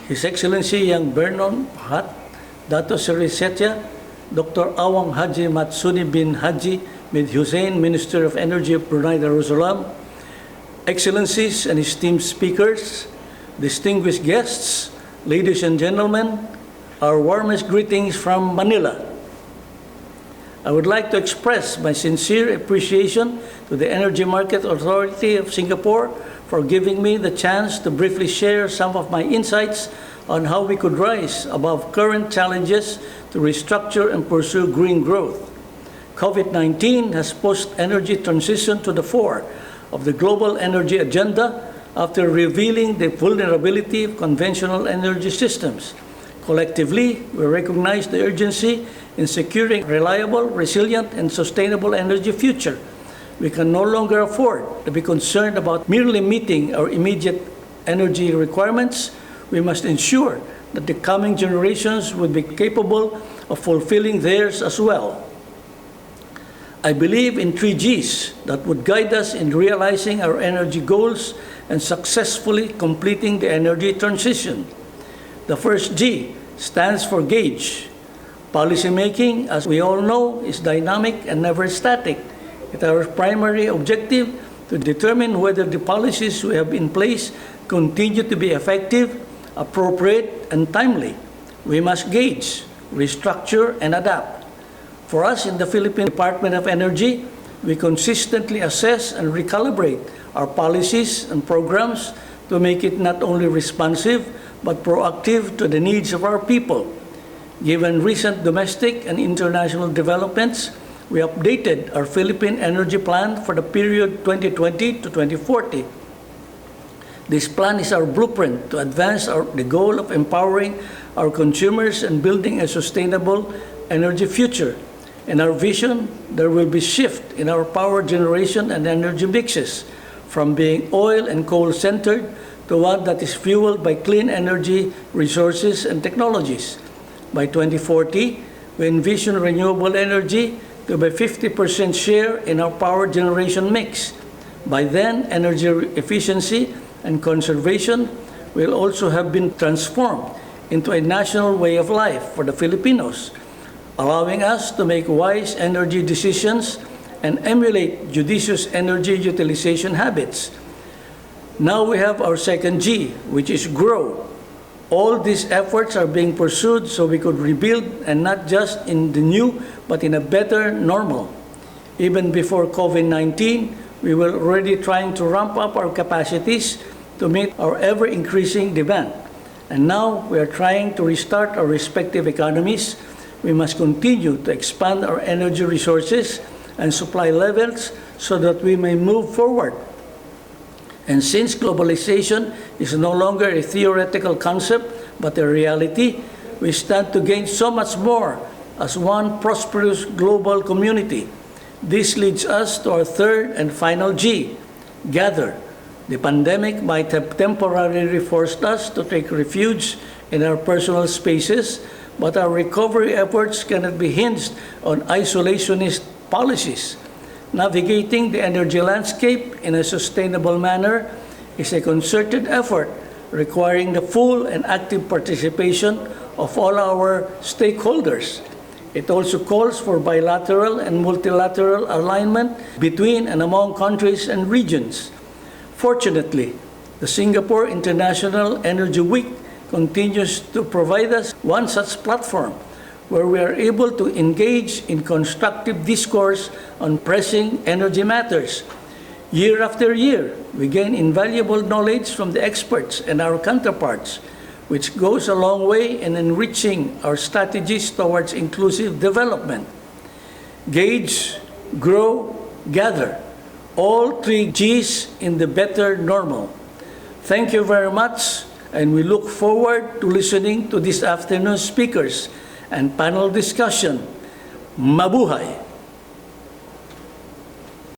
His Excellency Yang Vernon Pahat, Dato Seri Setya, Dr. Awang Haji Matsuni bin Haji bin Hussein, Minister of Energy of Brunei Darussalam, Excellencies and esteemed speakers, distinguished guests, ladies and gentlemen, our warmest greetings from Manila. I would like to express my sincere appreciation to the Energy Market Authority of Singapore for giving me the chance to briefly share some of my insights on how we could rise above current challenges to restructure and pursue green growth. COVID-19 has pushed energy transition to the fore of the global energy agenda after revealing the vulnerability of conventional energy systems. Collectively, we recognize the urgency in securing a reliable, resilient, and sustainable energy future. We can no longer afford to be concerned about merely meeting our immediate energy requirements. We must ensure that the coming generations will be capable of fulfilling theirs as well. I believe in 3 Gs that would guide us in realizing our energy goals and successfully completing the energy transition. The first G stands for gauge. Policymaking, as we all know, is dynamic and never static. It's our primary objective to determine whether the policies we have in place continue to be effective, appropriate, and timely. We must gauge, restructure, and adapt. For us in the Philippine Department of Energy, we consistently assess and recalibrate our policies and programs to make it not only responsive but proactive to the needs of our people. Given recent domestic and international developments, we updated our Philippine Energy Plan for the period 2020 to 2040. This plan is our blueprint to advance the goal of empowering our consumers and building a sustainable energy future. In our vision, there will be shift in our power generation and energy mixes from being oil and coal-centered to one that is fueled by clean energy resources and technologies. By 2040, we envision renewable energy to be 50% share in our power generation mix. By then, energy efficiency and conservation will also have been transformed into a national way of life for the Filipinos, allowing us to make wise energy decisions and emulate judicious energy utilization habits. Now we have our second G, which is grow. All these efforts are being pursued so we could rebuild, and not just in the new, but in a better normal. Even before COVID-19, we were already trying to ramp up our capacities to meet our ever-increasing demand. And now we are trying to restart our respective economies. We must continue to expand our energy resources and supply levels so that we may move forward. And since globalization is no longer a theoretical concept but a reality, we stand to gain so much more as one prosperous global community. This leads us to our third and final G, gather. The pandemic might have temporarily forced us to take refuge in our personal spaces, but our recovery efforts cannot be hinged on isolationist policies. Navigating the energy landscape in a sustainable manner is a concerted effort requiring the full and active participation of all our stakeholders. It also calls for bilateral and multilateral alignment between and among countries and regions. Fortunately, the Singapore International Energy Week continues to provide us one such platform where we are able to engage in constructive discourse on pressing energy matters. Year after year, we gain invaluable knowledge from the experts and our counterparts, which goes a long way in enriching our strategies towards inclusive development. Gauge, grow, gather. All 3 Gs in the better normal. Thank you very much, and we look forward to listening to this afternoon's speakers and panel discussion. Mabuhay!